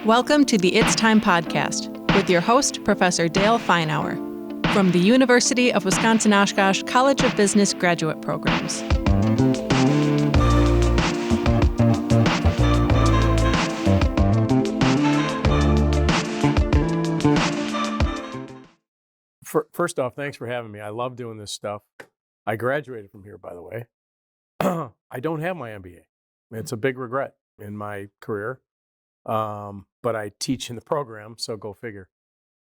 Welcome to the It's Time podcast with your host, Professor Dale Feinauer, from the University of Wisconsin-Oshkosh College of Business Graduate Programs. First off, thanks for having me. I love doing this stuff. I graduated from here, by the way. I don't have my MBA. It's a big regret in my career, but I teach in the program, so go figure.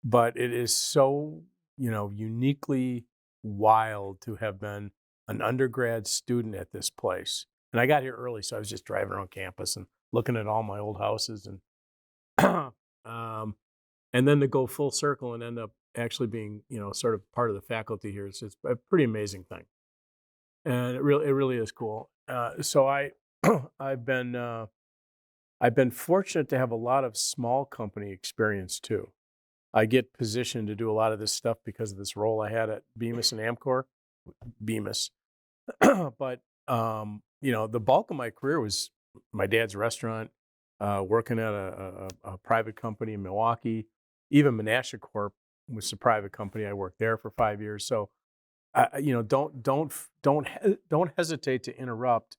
But it is so, uniquely wild to have been an undergrad student at this place. And I got here early, so I was just driving around campus and looking at all my old houses, and then to go full circle and end up actually being, sort of part of the faculty here. It's a pretty amazing thing, and it really is cool. So I've been fortunate to have a lot of small company experience too. I get positioned to do a lot of this stuff because of this role I had at Bemis and Amcor. Bemis, but the bulk of my career was my dad's restaurant, working at a private company in Milwaukee. Even Menasha Corp was a private company. I worked there for 5 years. So, don't hesitate to interrupt,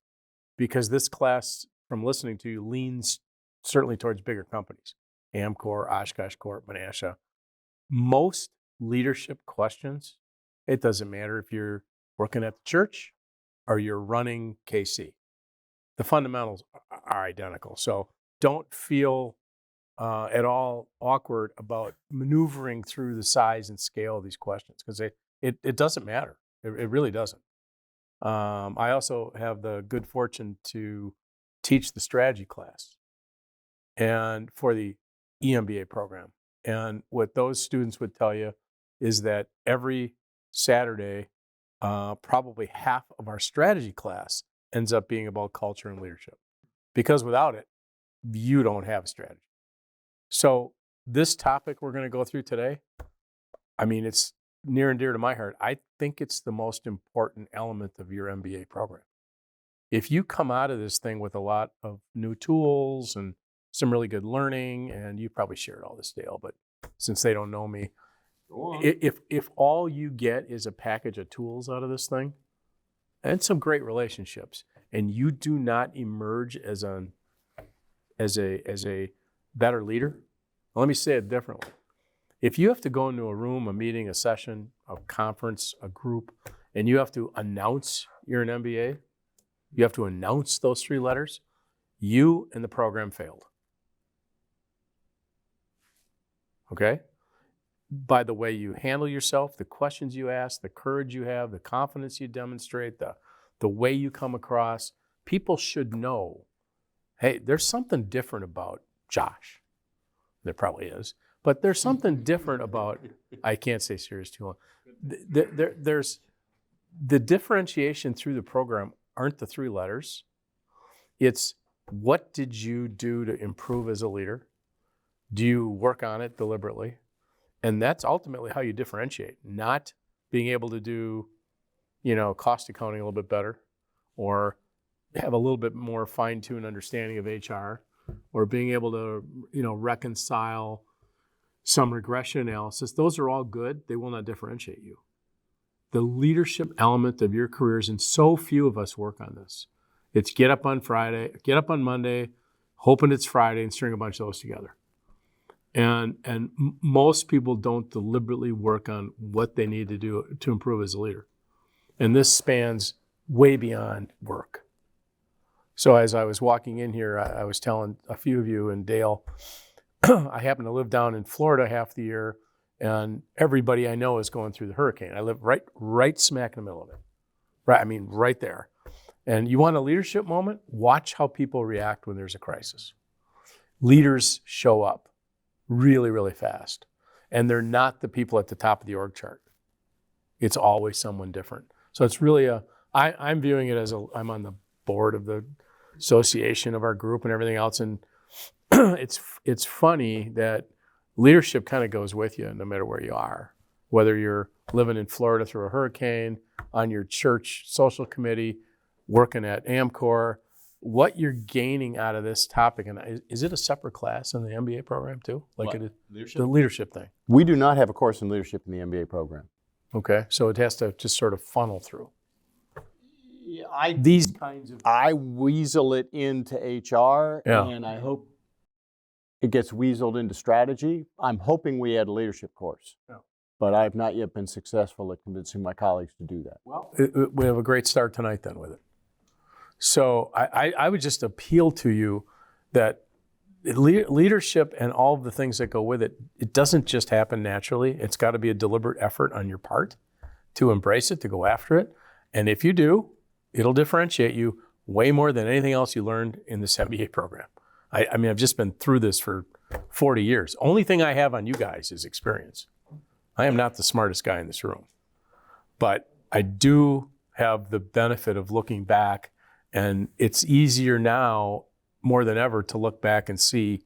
because this class, from listening to you, leans certainly towards bigger companies: Amcor, Oshkosh Corp, Menasha. Most leadership questions, it doesn't matter if you're working at the church or you're running KC. The fundamentals are identical. So don't feel at all awkward about maneuvering through the size and scale of these questions, because it doesn't matter. It really doesn't. I also have the good fortune to teach the strategy class and for the EMBA program. And what those students would tell you is that every Saturday, probably half of our strategy class ends up being about culture and leadership, because without it, you don't have a strategy. So this topic we're going to go through today, it's near and dear to my heart. I think it's the most important element of your MBA program. If you come out of this thing with a lot of new tools and some really good learning, and you probably shared all this, Dale, but since they don't know me, if all you get is a package of tools out of this thing and some great relationships, and you do not emerge as a better leader, well, let me say it differently. If you have to go into a room, a meeting, a session, a conference, a group, and you have to announce you're an MBA, you have to announce those 3 letters, you and the program failed. Okay? By the way you handle yourself, the questions you ask, the courage you have, the confidence you demonstrate, the way you come across, people should know, hey, there's something different about Josh. There probably is. But there's something different about, I can't say serious too long. There's the differentiation through the program aren't the 3 letters. It's, what did you do to improve as a leader? Do you work on it deliberately? And that's ultimately how you differentiate, not being able to do, cost accounting a little bit better, or have a little bit more fine-tuned understanding of HR, or being able to, reconcile some regression analysis. Those are all good. They will not differentiate you. The leadership element of your careers, and so few of us work on this. It's get up on Monday, hoping it's Friday, and string a bunch of those together. And most people don't deliberately work on what they need to do to improve as a leader. And this spans way beyond work. So as I was walking in here, I was telling a few of you, and Dale, I happen to live down in Florida half the year, and everybody I know is going through the hurricane. I live right smack in the middle of it. Right there. And you want a leadership moment? Watch how people react when there's a crisis. Leaders show up really, really fast. And they're not the people at the top of the org chart. It's always someone different. So it's really I'm viewing it as I'm on the board of the association of our group and everything else. And it's funny that leadership kind of goes with you no matter where you are, whether you're living in Florida through a hurricane, on your church social committee, working at Amcor, what you're gaining out of this topic, and is it a separate class in the MBA program too? Like What? it is, Leadership? the leadership thing. We do not have a course in leadership in the MBA program. Okay, so it has to just sort of funnel through. Yeah, These kinds of. I weasel it into HR, Yeah. and I hope it gets weaseled into strategy. I'm hoping we add a leadership course, Yeah. but I have not yet been successful at convincing my colleagues to do that. Well, we have a great start tonight then with it. So I would just appeal to you that leadership and all of the things that go with it, it doesn't just happen naturally. It's got to be a deliberate effort on your part to embrace it, to go after it. And if you do, it'll differentiate you way more than anything else you learned in this MBA program. I mean, I've just been through this for 40 years. Only thing I have on you guys is experience. I am not the smartest guy in this room, but I do have the benefit of looking back, and it's easier now more than ever to look back and see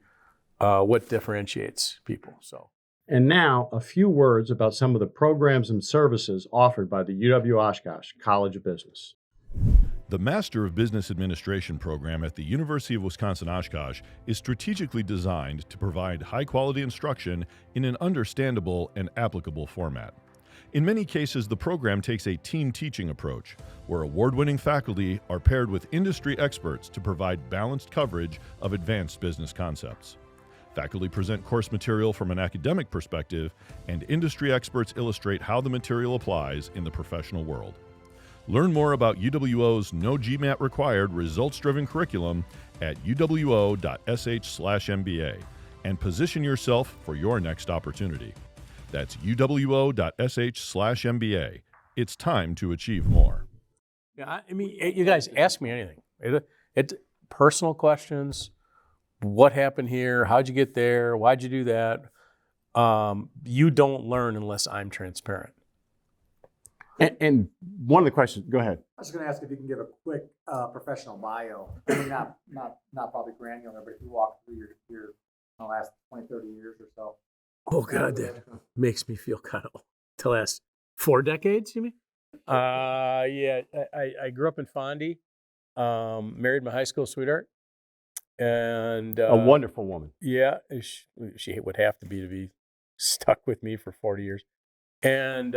what differentiates people. So. And now, a few words about some of the programs and services offered by the UW-Oshkosh College of Business. The Master of Business Administration program at the University of Wisconsin-Oshkosh is strategically designed to provide high-quality instruction in an understandable and applicable format. In many cases, the program takes a team teaching approach, where award-winning faculty are paired with industry experts to provide balanced coverage of advanced business concepts. Faculty present course material from an academic perspective, and industry experts illustrate how the material applies in the professional world. Learn more about UWO's no GMAT required results-driven curriculum at uwo.sh/MBA and position yourself for your next opportunity. That's uwo.sh/MBA. It's time to achieve more. Yeah, I mean, you guys ask me anything. It personal questions. What happened here? How'd you get there? Why'd you do that? You don't learn unless I'm transparent. And one of the questions, go ahead. I was going to ask if you can give a quick professional bio. I mean, not probably granular, but if you walk through your last 20, 30 years or so. Oh, God, that makes me feel kind of old. The last 4 decades, you mean? Yeah, I grew up in Fondy, married my high school sweetheart. And A wonderful woman. Yeah, she would have to be stuck with me for 40 years. And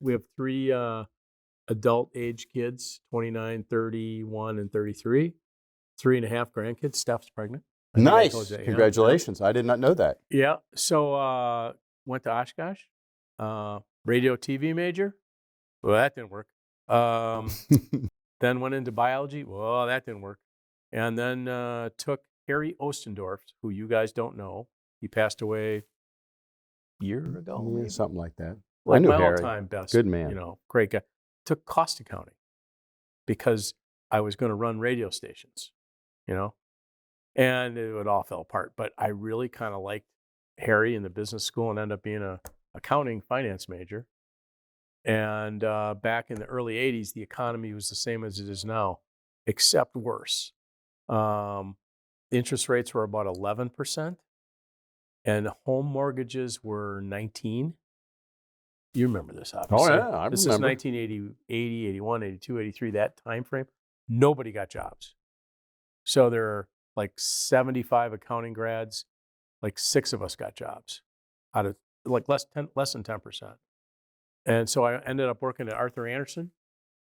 we have 3 adult age kids, 29, 31, and 33. 3.5 grandkids. Steph's pregnant. Nice. Congratulations. I did not know that. Yeah. So went to Oshkosh, radio TV major. Well, that didn't work. Then went into biology. Well, that didn't work. And then took Harry Ostendorf, who you guys don't know. He passed away a year ago. Yeah, something like that. Like I knew my Harry. all-time best. Good man. Great guy. Took cost accounting because I was going to run radio stations, and it all fell apart. But I really kind of liked Harry in the business school and ended up being a accounting finance major. And back in the early 80s, the economy was the same as it is now, except worse. Interest rates were about 11%, and home mortgages were 19%. You remember this, obviously. Oh, yeah, I This remember. is 1980, 80, 81, 82, 83, that time frame. Nobody got jobs. So there are like 75 accounting grads, like 6 of us got jobs out of like less than 10%. And so I ended up working at Arthur Andersen,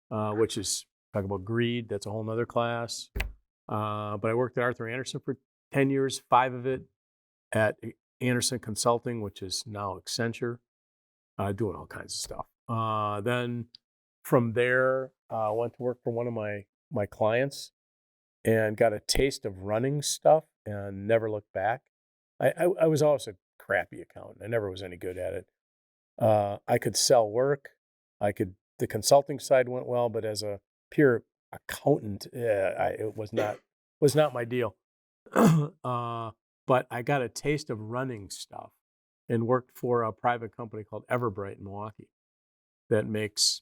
which is, talk about greed, that's a whole nother class. But I worked at Arthur Andersen for 10 years, 5 of it at Andersen Consulting, which is now Accenture, doing all kinds of stuff. Then from there, I went to work for one of my clients and got a taste of running stuff and never looked back. I was always a crappy accountant. I never was any good at it. I could sell work. The consulting side went well, but as a pure accountant, it was not my deal. But I got a taste of running stuff and worked for a private company called Everbright in Milwaukee that makes,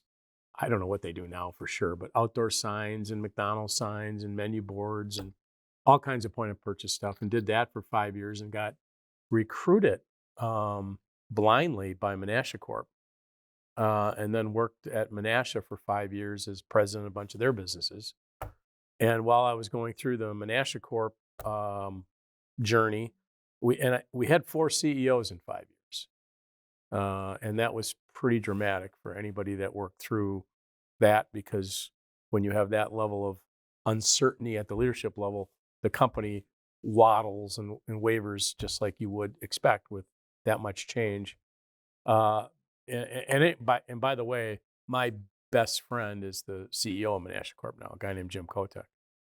I don't know what they do now for sure, but outdoor signs and McDonald's signs and menu boards and all kinds of point of purchase stuff, and did that for 5 years and got recruited blindly by Menasha Corp. And then worked at Menasha for 5 years as president of a bunch of their businesses. And while I was going through the Menasha Corp journey, we had 4 CEOs in 5 years. And that was pretty dramatic for anybody that worked through that, because when you have that level of uncertainty at the leadership level, the company waddles and wavers just like you would expect with that much change. And by the way, my best friend is the CEO of Menasha Corp now, a guy named Jim Kotek,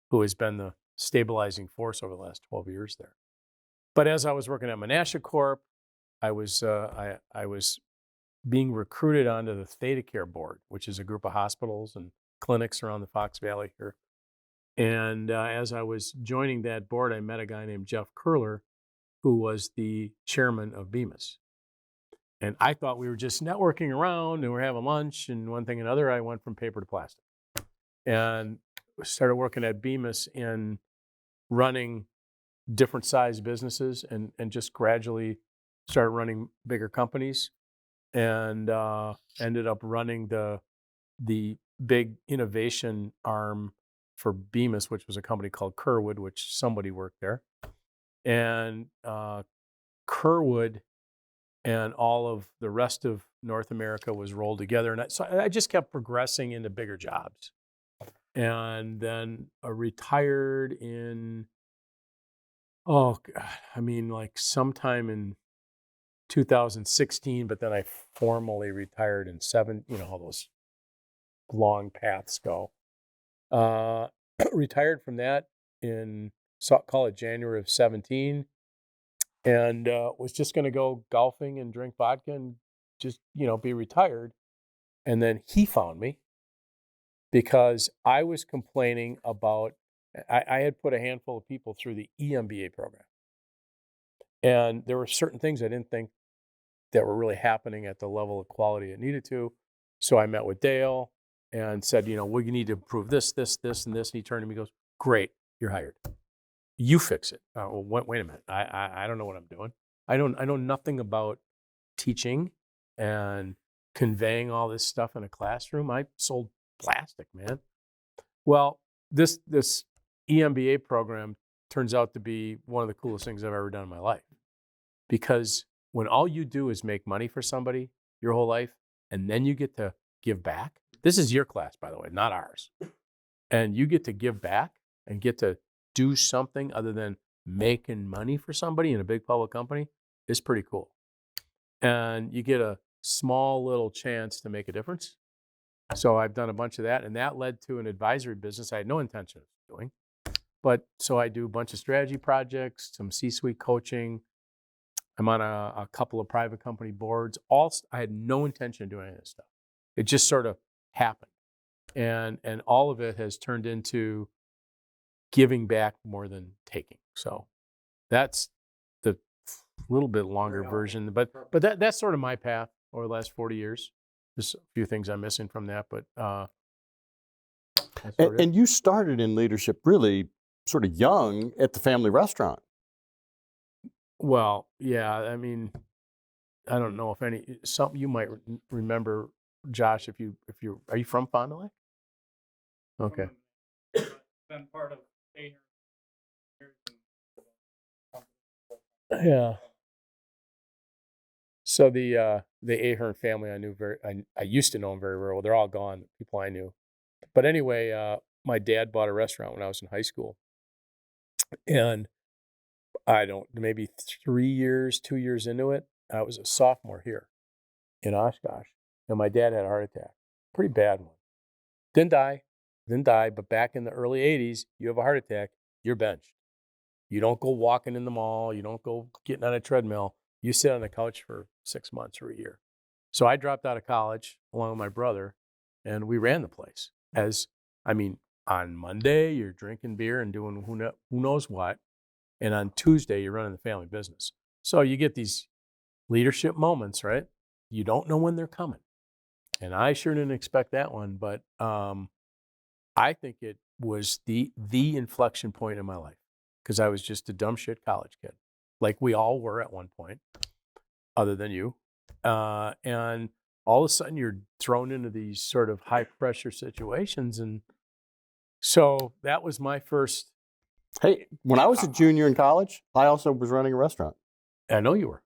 who has been the stabilizing force over the last 12 years there. But as I was working at Menasha Corp, I was being recruited onto the Theta Care board, which is a group of hospitals and clinics around the Fox Valley here. And as I was joining that board, I met a guy named Jeff Curler, who was the chairman of Bemis. And I thought we were just networking around and we're having lunch and one thing and another. I went from paper to plastic and started working at Bemis in running different size businesses and just gradually started running bigger companies, and ended up running the big innovation arm for Bemis, which was a company called Kerwood, which somebody worked there. And Kerwood and all of the rest of North America was rolled together. And so I just kept progressing into bigger jobs. And then retired in, like sometime in 2016, but then I formally retired in how those long paths go. Retired from that in, call it January of 17, and was just going to go golfing and drink vodka and just, be retired. And then he found me because I was complaining about, I had put a handful of people through the EMBA program. And there were certain things I didn't think that were really happening at the level of quality it needed to. So I met with Dale and said, we need to improve this, this, this, and this. And he turned to me and goes, great, you're hired. You fix it. Well, wait a minute. I don't know what I'm doing. I know nothing about teaching and conveying all this stuff in a classroom. I sold plastic, man. Well, this EMBA program turns out to be one of the coolest things I've ever done in my life, because when all you do is make money for somebody your whole life, and then you get to give back. This is your class, by the way, not ours. And you get to give back and get to do something other than making money for somebody in a big public company is pretty cool. And you get a small little chance to make a difference. So I've done a bunch of that, and that led to an advisory business I had no intention of doing. But so I do a bunch of strategy projects, some C-suite coaching. I'm on a couple of private company boards. I had no intention of doing any of this stuff. It just sort of happened. And all of it has turned into giving back more than taking. So that's the little bit longer version. But that's sort of my path over the last 40 years. There's a few things I'm missing from that, but and you started in leadership really sort of young at the family restaurant. Well, yeah, I don't know if something you might remember, Josh, if you are you from Fond du Lac? Okay. Been part of Yeah. So the Ahern family I knew I used to know them very well. They're all gone, people I knew. But anyway, my dad bought a restaurant when I was in high school. And maybe 2 years into it, I was a sophomore here in Oshkosh. And my dad had a heart attack, pretty bad one. Didn't die, but back in the early 80s, you have a heart attack, you're benched. You don't go walking in the mall. You don't go getting on a treadmill. You sit on the couch for 6 months or a year. So I dropped out of college along with my brother, and we ran the place. On Monday, you're drinking beer and doing who knows what. And on Tuesday, you're running the family business. So you get these leadership moments, right? You don't know when they're coming. And I sure didn't expect that one, but I think it was the inflection point in my life, because I was just a dumb shit college kid, like we all were at one point, other than you. And all of a sudden, you're thrown into these sort of high pressure situations, and So that was my first. Hey, when I was a junior in college, I also was running a restaurant. I know you were.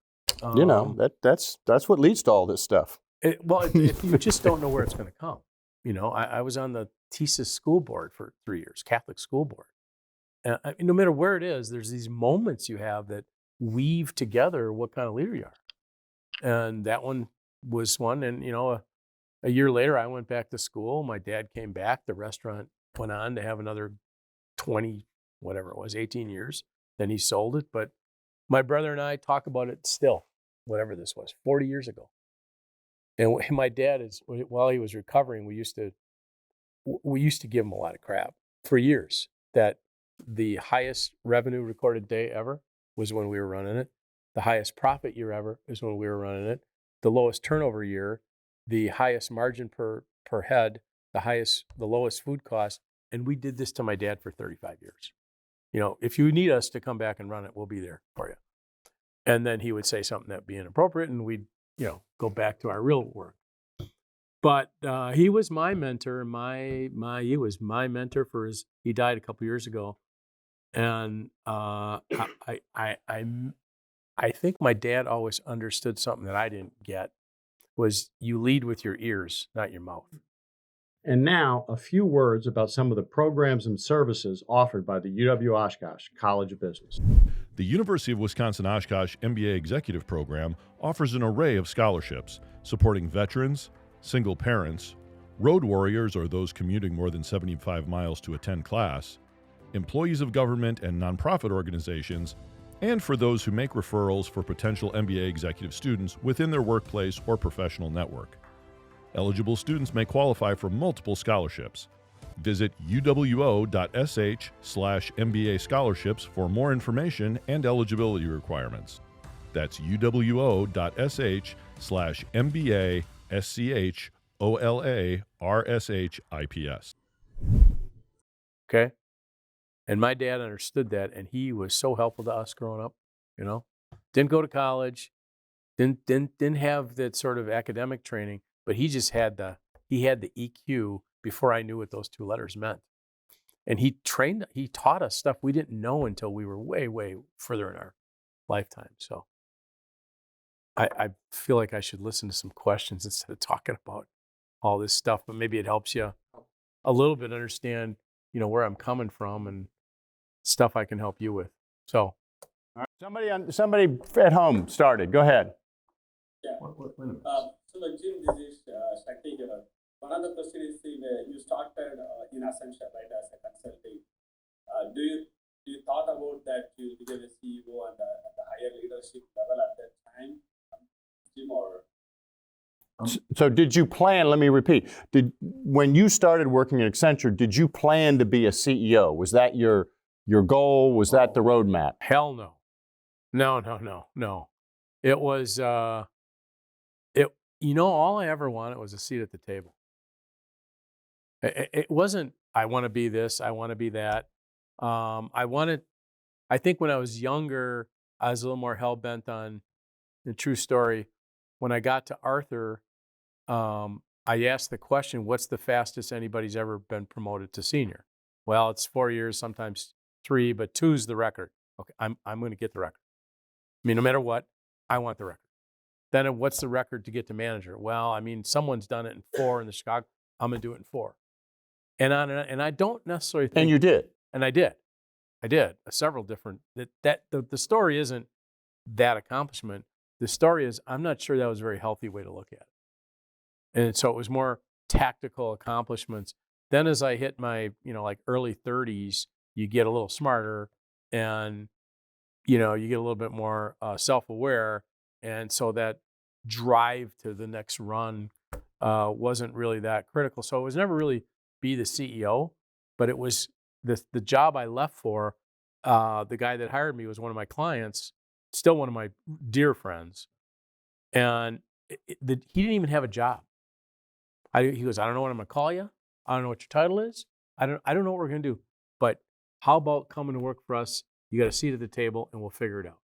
You know, that's what leads to all this stuff. If you just don't know where it's going to come. You know, I was on the TSIS school board for 3 years, Catholic school board. And no matter where it is, there's these moments you have that weave together what kind of leader you are. And that one was one. And, you know, a year later, I went back to school. My dad came back. The restaurant went on to have another 20, whatever it was, 18 years. Then he sold it. But my brother and I talk about it still, whatever this was, 40 years ago. And my dad while he was recovering, we used to give him a lot of crap for years that the highest revenue recorded day ever was when we were running it. The highest profit year ever is when we were running it. The lowest turnover year, the highest margin per head, the lowest food cost. And we did this to my dad for 35 years. You know, if you need us to come back and run it, we'll be there for you. And then he would say something that'd be inappropriate, and we'd, you know, go back to our real work. But he was my mentor. He was my mentor he died a couple years ago. And I think my dad always understood something that I didn't get, was you lead with your ears, not your mouth. And now, a few words about some of the programs and services offered by the UW-Oshkosh College of Business. The University of Wisconsin-Oshkosh MBA Executive Program offers an array of scholarships supporting veterans, single parents, road warriors or those commuting more than 75 miles to attend class, employees of government and nonprofit organizations, and for those who make referrals for potential MBA executive students within their workplace or professional network. Eligible students may qualify for multiple scholarships. Visit uwo.sh/MBA scholarships for more information and eligibility requirements. That's uwo.sh/MBA SCHOLARSHIPS. Okay. And my dad understood that, and he was so helpful to us growing up. You know, didn't go to college, didn't have that sort of academic training, but he just had the EQ before I knew what those two letters meant. And he taught us stuff we didn't know until we were way, way further in our lifetime. So I feel like I should listen to some questions instead of talking about all this stuff, but maybe it helps you a little bit understand, you know, where I'm coming from and stuff I can help you with. So, all right. Somebody at home started. Go ahead. Yeah. So the Jim, this is Shakti here. One of the questions is you started in Ascension, right, as a consulting. Do you thought about that you became a CEO and the higher leadership level at that time, Jim, or? So did you plan, let me repeat, when you started working at Accenture, did you plan to be a CEO? Was that your goal? Was that the roadmap? Hell no. No. It was, all I ever wanted was a seat at the table. It wasn't, I want to be this, I want to be that. I think when I was younger, I was a little more hell-bent on the true story. When I got to Arthur, I asked the question, what's the fastest anybody's ever been promoted to senior? Well, it's 4 years, sometimes 3, but 2's the record. Okay, I'm going to get the record. I mean, no matter what, I want the record. Then what's the record to get to manager? Well, I mean, someone's done it in 4 in the Chicago. I'm going to do it in 4. And I don't necessarily think. And you did. And I did. Several different. The story isn't that accomplishment. The story is I'm not sure that was a very healthy way to look at it. And so it was more tactical accomplishments. Then as I hit my, like early 30s, you get a little smarter and, you get a little bit more self-aware. And so that drive to the next run wasn't really that critical. So it was never really be the CEO, but it was the job I left for. The guy that hired me was one of my clients, still one of my dear friends. And he didn't even have a job. He goes, I don't know what I'm going to call you. I don't know what your title is. I don't know what we're going to do. But how about coming to work for us? You got a seat at the table and we'll figure it out.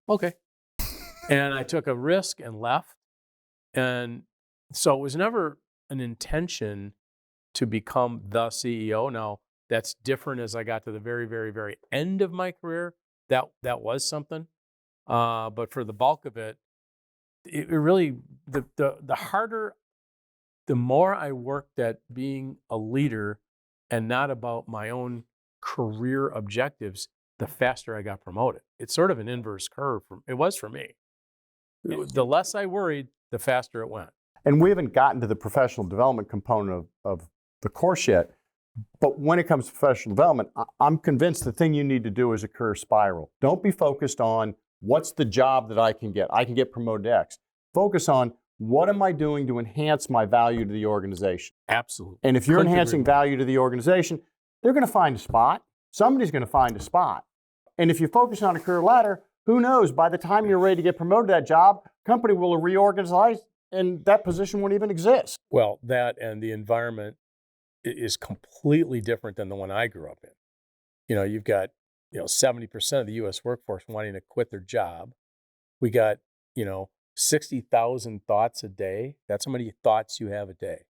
Okay. And I took a risk and left. And so it was never an intention to become the CEO. Now, that's different as I got to the very, very, very end of my career. That was something. But for the bulk of it, it really, the harder, the more I worked at being a leader and not about my own career objectives, the faster I got promoted. It's sort of an inverse curve. It was for me. The less I worried, the faster it went. And we haven't gotten to the professional development component of the course yet. But when it comes to professional development, I'm convinced the thing you need to do is a career spiral. Don't be focused on what's the job that I can get. I can get promoted to X. Focus on what am I doing to enhance my value to the organization. Absolutely. And if you're enhancing value to the organization, they're going to find a spot. Somebody's going to find a spot. And if you focus on a career ladder, who knows, by the time you're ready to get promoted to that job, company will reorganize and that position won't even exist. Well, that and the environment is completely different than the one I grew up in. You know, you've got, 70% of the U.S. workforce wanting to quit their job. We got, 60,000 thoughts a day. That's how many thoughts you have a day.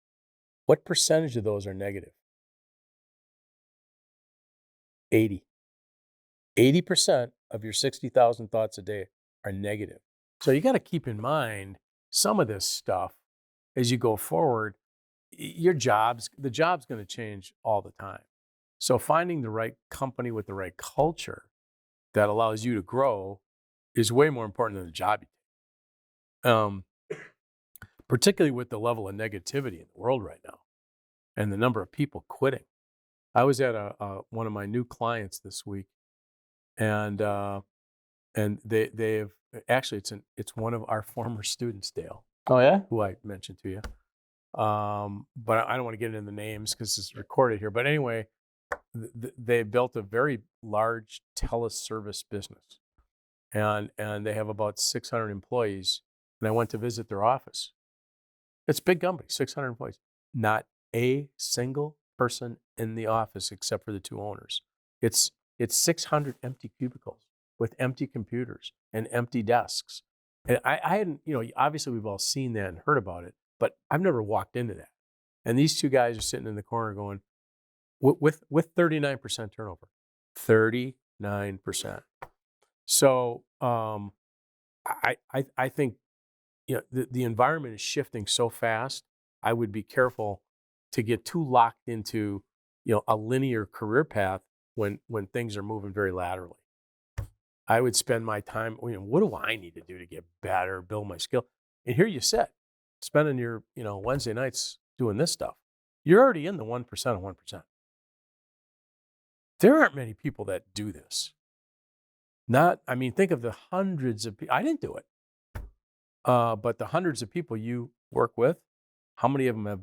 What percentage of those are negative? 80. 80% of your 60,000 thoughts a day are negative. So you got to keep in mind some of this stuff as you go forward. The job's going to change all the time. So finding the right company with the right culture that allows you to grow is way more important than the job you take. Particularly with the level of negativity in the world right now and the number of people quitting. I was at one of my new clients this week, and they've actually it's one of our former students, Dale. Oh yeah, who I mentioned to you. But I don't want to get into the names because it's recorded here. But anyway, they built a very large teleservice business, and they have about 600 employees. And I went to visit their office. It's a big company, 600 employees. Not a single person in the office except for the two owners. It's 600 empty cubicles with empty computers and empty desks. And I hadn't, obviously we've all seen that and heard about it, but I've never walked into that. And these two guys are sitting in the corner going, with 39% turnover, 39%. So I think the environment is shifting so fast. I would be careful to get too locked into a linear career path when things are moving very laterally. I would spend my time, what do I need to do to get better, build my skill? And here you sit, spending your Wednesday nights doing this stuff. You're already in the 1% of 1%. There aren't many people that do this. Think of the hundreds of people. I didn't do it. But the hundreds of people you work with, how many of them have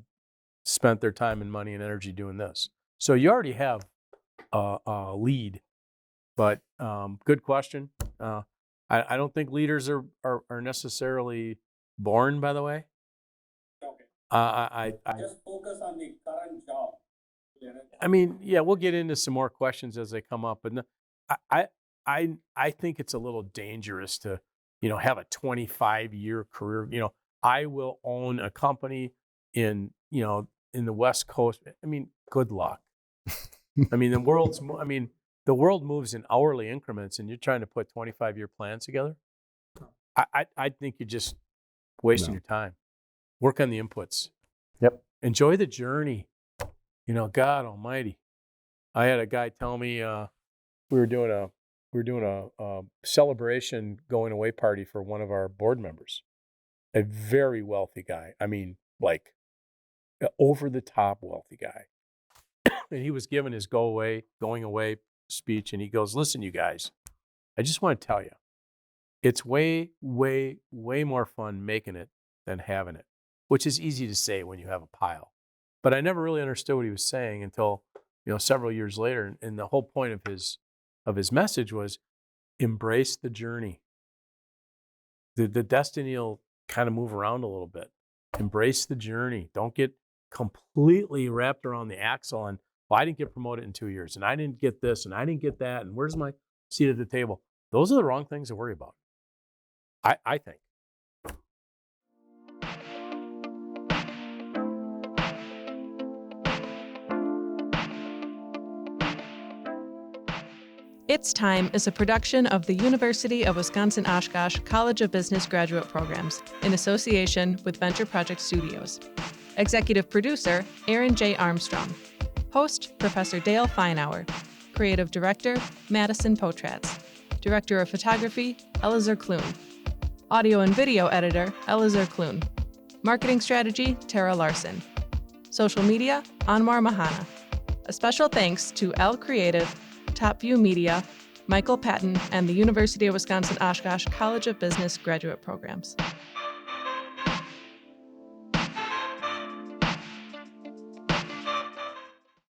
spent their time and money and energy doing this? So you already have a lead. But good question. I don't think leaders are necessarily born, by the way. Okay. I just focus on the current job. We'll get into some more questions as they come up. But I think it's a little dangerous to have a 25-year career. I will own a company in the West Coast. Good luck. The world moves in hourly increments, and you're trying to put 25-year plans together. I think you're just wasting your time. Work on the inputs. Yep. Enjoy the journey. God Almighty. I had a guy tell me we were doing a celebration going away party for one of our board members, a very wealthy guy. Like over the top wealthy guy. And he was giving his going away speech, and he goes, "Listen, you guys, I just want to tell you, it's way, way, way more fun making it than having it," which is easy to say when you have a pile. But I never really understood what he was saying until several years later. And the whole point of his message was embrace the journey. The destiny will kind of move around a little bit. Embrace the journey. Don't get completely wrapped around the axle and, well, I didn't get promoted in 2 years, and I didn't get this, and I didn't get that, and where's my seat at the table? Those are the wrong things to worry about, I think. It's Time is a production of the University of Wisconsin-Oshkosh College of Business graduate programs in association with Venture Project Studios. Executive producer, Aaron J. Armstrong. Host, Professor Dale Feinauer. Creative Director, Madison Potratz. Director of Photography, Elazar Kloon. Audio and Video Editor, Elazar Kloon. Marketing Strategy, Tara Larson. Social Media, Anwar Mahana. A special thanks to L Creative, Top View Media, Michael Patton, and the University of Wisconsin-Oshkosh College of Business graduate programs.